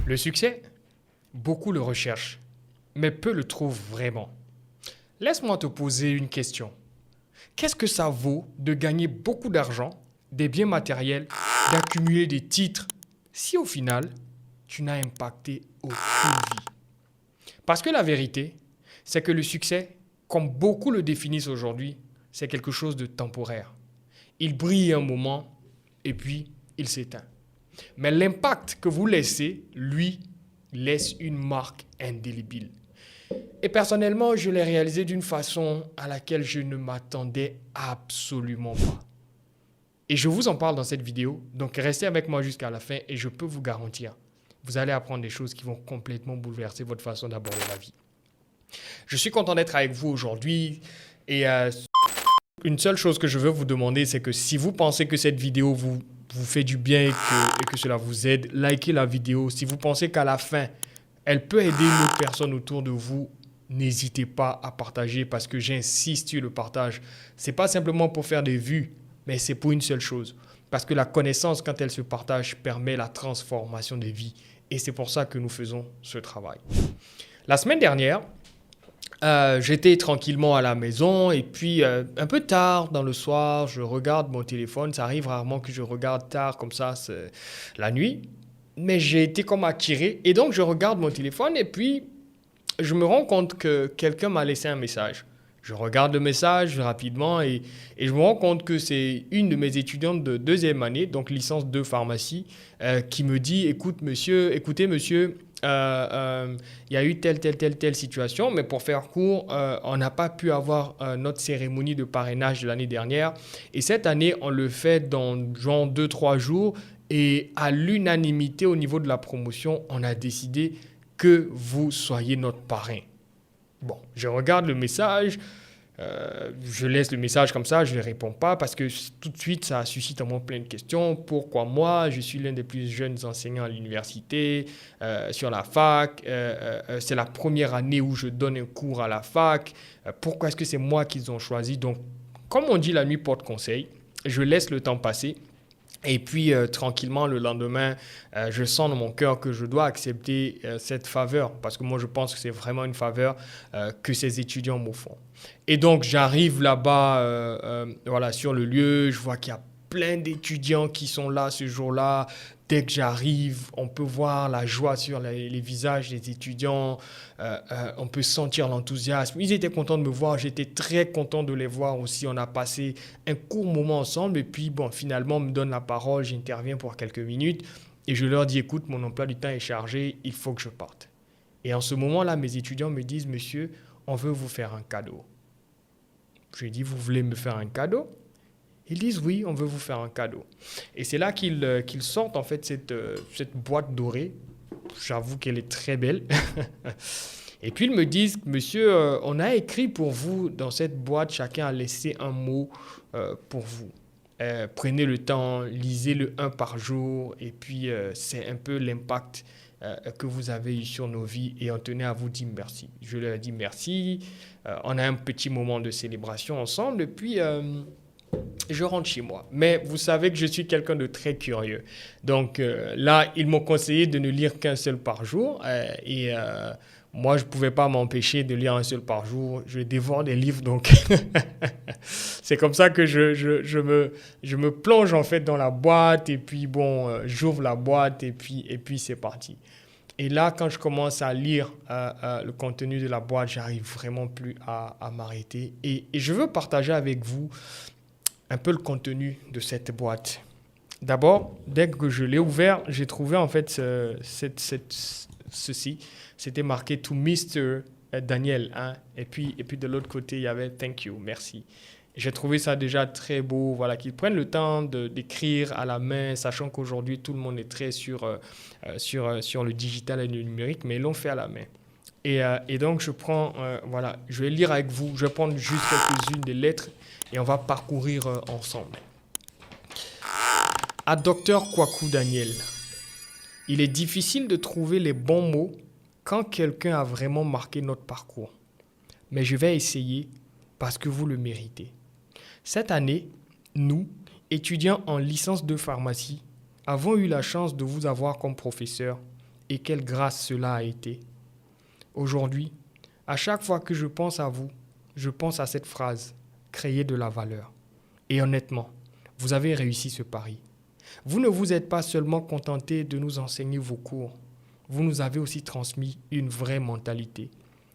Le succès, beaucoup le recherchent, mais peu le trouvent vraiment. Laisse-moi te poser une question. Qu'est-ce que ça vaut de gagner beaucoup d'argent, des biens matériels, d'accumuler des titres, si au final, tu n'as impacté aucune vie? Parce que la vérité, c'est que le succès, comme beaucoup le définissent aujourd'hui, c'est quelque chose de temporaire. Il brille un moment et puis il s'éteint. Mais l'impact que vous laissez, lui, laisse une marque indélébile. Et personnellement, je l'ai réalisé d'une façon à laquelle je ne m'attendais absolument pas. Et je vous en parle dans cette vidéo, donc restez avec moi jusqu'à la fin et je peux vous garantir, vous allez apprendre des choses qui vont complètement bouleverser votre façon d'aborder la vie. Je suis content d'être avec vous aujourd'hui et une seule chose que je veux vous demander, c'est que si vous pensez que cette vidéo vous fait du bien et que cela vous aide, likez la vidéo. Si vous pensez qu'à la fin, elle peut aider une autre personne autour de vous, n'hésitez pas à partager parce que j'insiste sur le partage. Ce n'est pas simplement pour faire des vues, mais c'est pour une seule chose. Parce que la connaissance, quand elle se partage, permet la transformation des vies. Et c'est pour ça que nous faisons ce travail. La semaine dernière, j'étais tranquillement à la maison et puis un peu tard dans le soir, je regarde mon téléphone. Ça arrive rarement que je regarde tard comme ça la nuit. Mais j'ai été comme attiré et donc je regarde mon téléphone et puis je me rends compte que quelqu'un m'a laissé un message. Je regarde le message rapidement et je me rends compte que c'est une de mes étudiantes de deuxième année, donc licence 2 pharmacie, qui me dit, écoutez monsieur, il y a eu telle situation, mais pour faire court, on n'a pas pu avoir notre cérémonie de parrainage de l'année dernière. Et cette année, on le fait dans genre 2-3 jours. Et à l'unanimité au niveau de la promotion, on a décidé que vous soyez notre parrain. Bon, je regarde le message, je laisse le message comme ça, je ne réponds pas parce que tout de suite, ça suscite en moi plein de questions. Pourquoi moi? Je suis l'un des plus jeunes enseignants à l'université, sur la fac. C'est la première année où je donne un cours à la fac. Pourquoi est-ce que c'est moi qu'ils ont choisi? Donc, comme on dit, la nuit porte conseil. Je laisse le temps passer. Et puis, tranquillement, le lendemain, je sens dans mon cœur que je dois accepter cette faveur parce que moi, je pense que c'est vraiment une faveur que ces étudiants me font. Et donc, j'arrive là-bas, voilà, sur le lieu, je vois qu'il y a plein d'étudiants qui sont là ce jour-là. Dès que j'arrive, on peut voir la joie sur les visages des étudiants, on peut sentir l'enthousiasme. Ils étaient contents de me voir, j'étais très content de les voir aussi. On a passé un court moment ensemble et puis bon, finalement, on me donne la parole, j'interviens pour quelques minutes et je leur dis, écoute, mon emploi du temps est chargé, il faut que je parte. Et en ce moment-là, mes étudiants me disent, monsieur, on veut vous faire un cadeau. Je lui dis, vous voulez me faire un cadeau? Ils disent oui, on veut vous faire un cadeau. Et c'est là qu'ils sortent en fait cette boîte dorée. J'avoue qu'elle est très belle. Et puis ils me disent, monsieur, on a écrit pour vous dans cette boîte, chacun a laissé un mot pour vous. Prenez le temps, lisez-le un par jour. Et puis c'est un peu l'impact que vous avez eu sur nos vies et on tenait à vous dire merci. Je leur ai dit merci. On a un petit moment de célébration ensemble et puis je rentre chez moi. Mais vous savez que je suis quelqu'un de très curieux. Donc là, ils m'ont conseillé de ne lire qu'un seul par jour. Moi, je ne pouvais pas m'empêcher de lire un seul par jour. Je dévore des livres, donc c'est comme ça que je me plonge en fait dans la boîte. Et puis bon, j'ouvre la boîte et puis c'est parti. Et là, quand je commence à lire le contenu de la boîte, j'arrive vraiment plus à m'arrêter. Et je veux partager avec vous un peu le contenu de cette boîte. D'abord, dès que je l'ai ouvert, j'ai trouvé en fait ceci. C'était marqué to Mr. Daniel. Hein? Et puis de l'autre côté, il y avait thank you, merci. J'ai trouvé ça déjà très beau, voilà, qu'ils prennent le temps d'écrire à la main, sachant qu'aujourd'hui, tout le monde est très sur le digital et le numérique, mais ils l'ont fait à la main. Et donc, je prends, voilà, je vais lire avec vous, je vais prendre juste quelques-unes des lettres et on va parcourir ensemble. À Dr Kwaku Daniel, il est difficile de trouver les bons mots quand quelqu'un a vraiment marqué notre parcours. Mais je vais essayer parce que vous le méritez. Cette année, nous, étudiants en licence de pharmacie, avons eu la chance de vous avoir comme professeur et quelle grâce cela a été. Aujourd'hui, à chaque fois que je pense à vous, je pense à cette phrase, créer de la valeur. Et honnêtement, vous avez réussi ce pari. Vous ne vous êtes pas seulement contenté de nous enseigner vos cours, vous nous avez aussi transmis une vraie mentalité,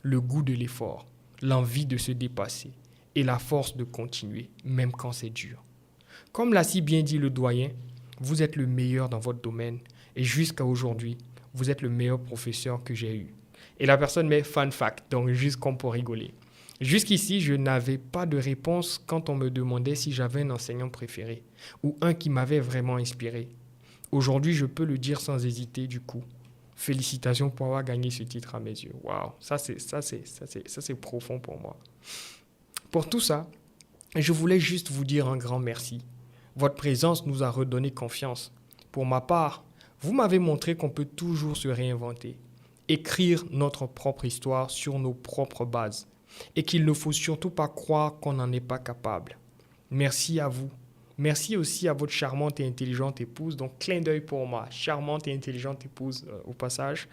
le goût de l'effort, l'envie de se dépasser et la force de continuer, même quand c'est dur. Comme l'a si bien dit le doyen, vous êtes le meilleur dans votre domaine et jusqu'à aujourd'hui, vous êtes le meilleur professeur que j'ai eu. Et la personne met fun fact, donc juste comme pour rigoler. Jusqu'ici, je n'avais pas de réponse quand on me demandait si j'avais un enseignant préféré ou un qui m'avait vraiment inspiré. Aujourd'hui, je peux le dire sans hésiter du coup. Félicitations pour avoir gagné ce titre à mes yeux. Waouh, ça c'est profond pour moi. Pour tout ça, je voulais juste vous dire un grand merci. Votre présence nous a redonné confiance. Pour ma part, vous m'avez montré qu'on peut toujours se réinventer, écrire notre propre histoire sur nos propres bases et qu'il ne faut surtout pas croire qu'on n'en est pas capable. Merci à vous. Merci aussi à votre charmante et intelligente épouse. Donc, clin d'œil pour moi, charmante et intelligente épouse au passage.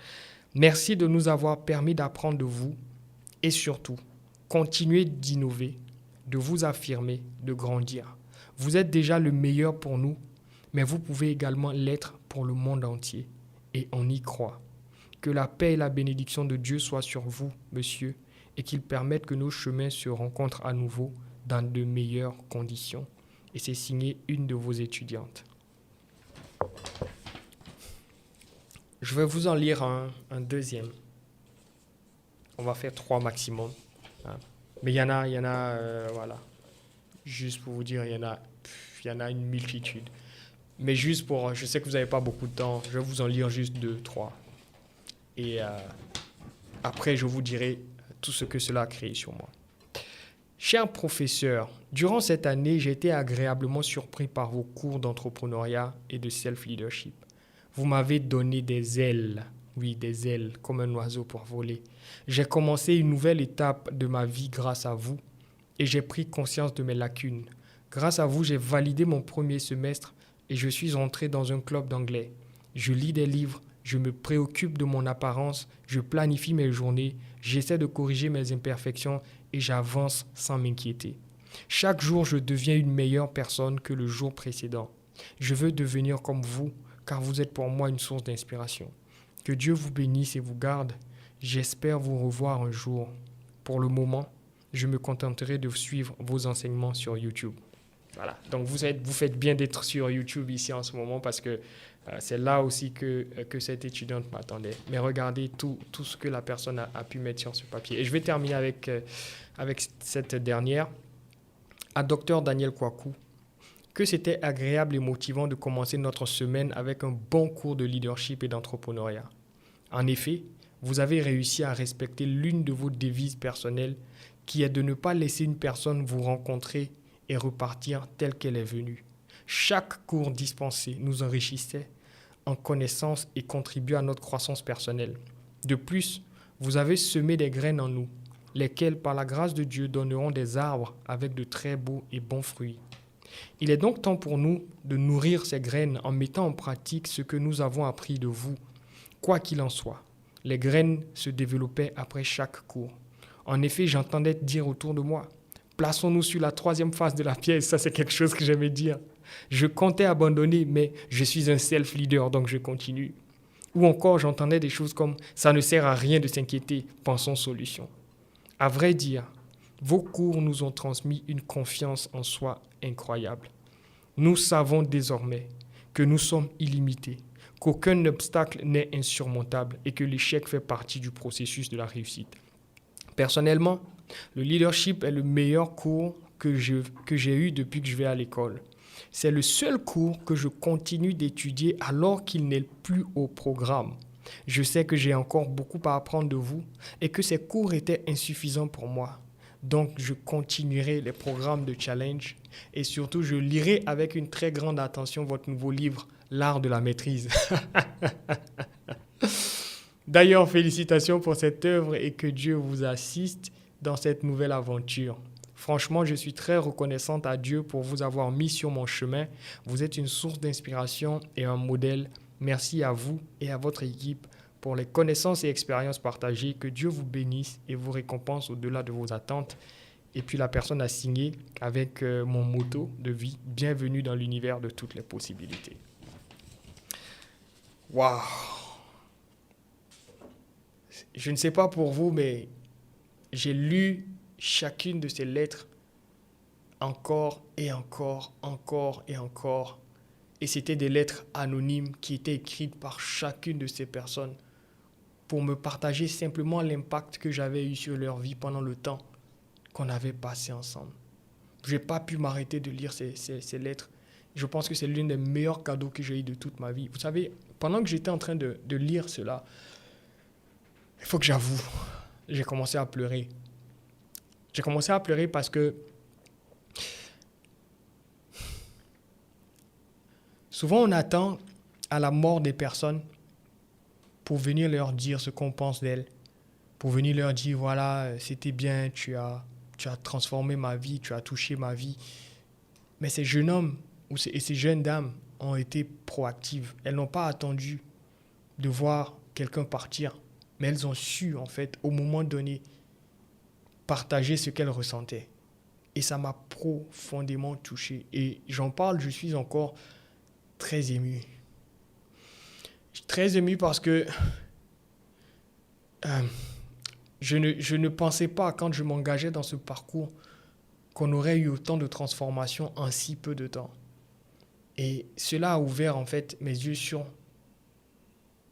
Merci de nous avoir permis d'apprendre de vous et surtout, continuez d'innover, de vous affirmer, de grandir. Vous êtes déjà le meilleur pour nous, mais vous pouvez également l'être pour le monde entier. Et on y croit. Que la paix et la bénédiction de Dieu soient sur vous, monsieur, et qu'il permette que nos chemins se rencontrent à nouveau dans de meilleures conditions. Et c'est signé une de vos étudiantes. Je vais vous en lire un deuxième. On va faire 3 maximum. Mais il y en a, voilà. Juste pour vous dire, il y en a une multitude. Mais juste pour, je sais que vous n'avez pas beaucoup de temps, je vais vous en lire juste 2, 3. Et après, je vous dirai tout ce que cela a créé sur moi. Cher professeur, durant cette année, j'ai été agréablement surpris par vos cours d'entrepreneuriat et de self-leadership. Vous m'avez donné des ailes, oui, des ailes, comme un oiseau pour voler. J'ai commencé une nouvelle étape de ma vie grâce à vous et j'ai pris conscience de mes lacunes. Grâce à vous, j'ai validé mon premier semestre et je suis entré dans un club d'anglais. Je lis des livres, je me préoccupe de mon apparence, je planifie mes journées, j'essaie de corriger mes imperfections et j'avance sans m'inquiéter. Chaque jour, je deviens une meilleure personne que le jour précédent. Je veux devenir comme vous, car vous êtes pour moi une source d'inspiration. Que Dieu vous bénisse et vous garde. J'espère vous revoir un jour. Pour le moment, je me contenterai de suivre vos enseignements sur YouTube. Voilà. Donc, vous faites bien d'être sur YouTube ici en ce moment parce que c'est là aussi que cette étudiante m'attendait. Mais regardez tout ce que la personne a pu mettre sur ce papier. Et je vais terminer avec cette dernière. À Dr Daniel Kwaku, que c'était agréable et motivant de commencer notre semaine avec un bon cours de leadership et d'entrepreneuriat. En effet, vous avez réussi à respecter l'une de vos devises personnelles qui est de ne pas laisser une personne vous rencontrer et repartir telle qu'elle est venue. Chaque cours dispensé nous enrichissait en connaissances et contribuait à notre croissance personnelle. De plus, vous avez semé des graines en nous, lesquelles, par la grâce de Dieu, donneront des arbres avec de très beaux et bons fruits. Il est donc temps pour nous de nourrir ces graines en mettant en pratique ce que nous avons appris de vous. Quoi qu'il en soit, les graines se développaient après chaque cours. En effet, j'entendais dire autour de moi, plaçons-nous sur la 3e face de la pièce. Ça, c'est quelque chose que j'aimais dire. Je comptais abandonner, mais je suis un self-leader, donc je continue. Ou encore, j'entendais des choses comme « ça ne sert à rien de s'inquiéter, pensons solution ». À vrai dire, vos cours nous ont transmis une confiance en soi incroyable. Nous savons désormais que nous sommes illimités, qu'aucun obstacle n'est insurmontable et que l'échec fait partie du processus de la réussite. Personnellement, le leadership est le meilleur cours que j'ai eu depuis que je vais à l'école. C'est le seul cours que je continue d'étudier alors qu'il n'est plus au programme. Je sais que j'ai encore beaucoup à apprendre de vous et que ces cours étaient insuffisants pour moi. Donc, je continuerai les programmes de challenge et surtout, je lirai avec une très grande attention votre nouveau livre, L'art de la maîtrise. D'ailleurs, félicitations pour cette œuvre et que Dieu vous assiste dans cette nouvelle aventure. Franchement, je suis très reconnaissante à Dieu pour vous avoir mis sur mon chemin. Vous êtes une source d'inspiration et un modèle Merci à vous et à votre équipe pour les connaissances et expériences partagées. Que Dieu vous bénisse et vous récompense au-delà de vos attentes. Et puis la personne a signé avec mon motto de vie, bienvenue dans l'univers de toutes les possibilités. Waouh! Je ne sais pas pour vous, mais j'ai lu chacune de ces lettres encore et encore, encore et encore. Et c'était des lettres anonymes qui étaient écrites par chacune de ces personnes pour me partager simplement l'impact que j'avais eu sur leur vie pendant le temps qu'on avait passé ensemble. Je n'ai pas pu m'arrêter de lire ces lettres. Je pense que c'est l'un des meilleurs cadeaux que j'ai eu de toute ma vie. Vous savez, pendant que j'étais en train de lire cela, il faut que j'avoue, j'ai commencé à pleurer. J'ai commencé à pleurer parce que souvent on attend à la mort des personnes pour venir leur dire ce qu'on pense d'elles, pour venir leur dire voilà, c'était bien, tu as transformé ma vie, tu as touché ma vie. Mais ces jeunes hommes et ces jeunes dames ont été proactives. Elles n'ont pas attendu de voir quelqu'un partir, mais elles ont su, en fait, au moment donné, partager ce qu'elles ressentaient. Et ça m'a profondément touché. Et j'en parle, je suis encore très ému. Je suis très ému parce que je ne pensais pas, quand je m'engageais dans ce parcours, qu'on aurait eu autant de transformations en si peu de temps. Et cela a ouvert en fait mes yeux sur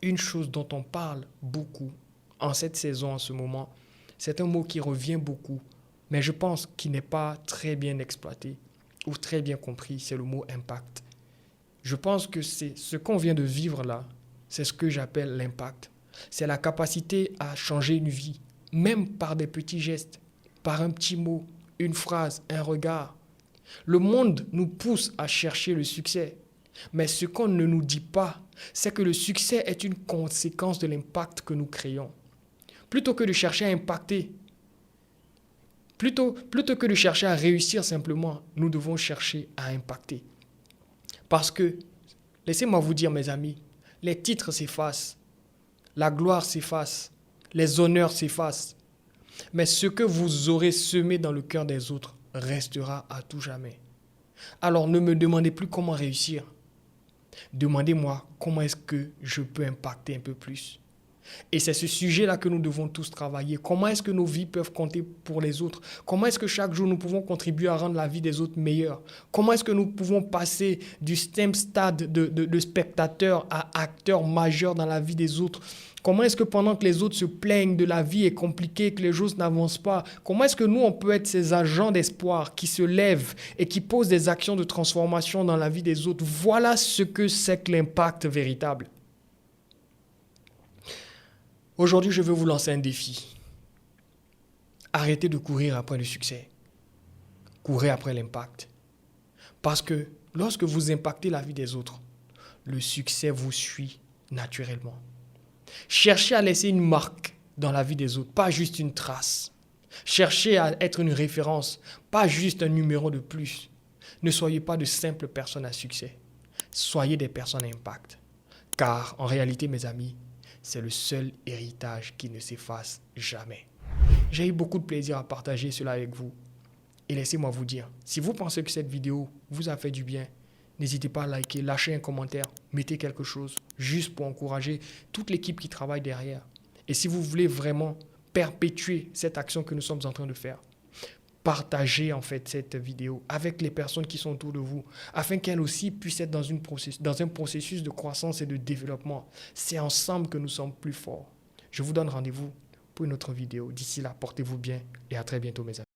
une chose dont on parle beaucoup en cette saison, en ce moment. C'est un mot qui revient beaucoup, mais je pense qu'il n'est pas très bien exploité ou très bien compris, c'est le mot impact. Je pense que c'est ce qu'on vient de vivre là, c'est ce que j'appelle l'impact. C'est la capacité à changer une vie, même par des petits gestes, par un petit mot, une phrase, un regard. Le monde nous pousse à chercher le succès. Mais ce qu'on ne nous dit pas, c'est que le succès est une conséquence de l'impact que nous créons. Plutôt que de chercher à impacter, plutôt que de chercher à réussir simplement, nous devons chercher à impacter. Parce que, laissez-moi vous dire mes amis, les titres s'effacent, la gloire s'efface, les honneurs s'effacent. Mais ce que vous aurez semé dans le cœur des autres restera à tout jamais. Alors ne me demandez plus comment réussir. Demandez-moi comment est-ce que je peux impacter un peu plus. Et c'est ce sujet-là que nous devons tous travailler. Comment est-ce que nos vies peuvent compter pour les autres? Comment est-ce que chaque jour nous pouvons contribuer à rendre la vie des autres meilleure? Comment est-ce que nous pouvons passer du stade de spectateur à acteur majeur dans la vie des autres? Comment est-ce que pendant que les autres se plaignent de la vie est compliquée, que les choses n'avancent pas, comment est-ce que nous, on peut être ces agents d'espoir qui se lèvent et qui posent des actions de transformation dans la vie des autres? Voilà ce que c'est que l'impact véritable. Aujourd'hui, je veux vous lancer un défi. Arrêtez de courir après le succès. Courez après l'impact. Parce que lorsque vous impactez la vie des autres, le succès vous suit naturellement. Cherchez à laisser une marque dans la vie des autres, pas juste une trace. Cherchez à être une référence, pas juste un numéro de plus. Ne soyez pas de simples personnes à succès. Soyez des personnes à impact. Car en réalité, mes amis, c'est le seul héritage qui ne s'efface jamais. J'ai eu beaucoup de plaisir à partager cela avec vous. Et laissez-moi vous dire, si vous pensez que cette vidéo vous a fait du bien, n'hésitez pas à liker, lâcher un commentaire, mettez quelque chose, juste pour encourager toute l'équipe qui travaille derrière. Et si vous voulez vraiment perpétuer cette action que nous sommes en train de faire, partagez en fait cette vidéo avec les personnes qui sont autour de vous, afin qu'elles aussi puissent être dans un processus de croissance et de développement. C'est ensemble que nous sommes plus forts. Je vous donne rendez-vous pour une autre vidéo. D'ici là, portez-vous bien et à très bientôt mes amis.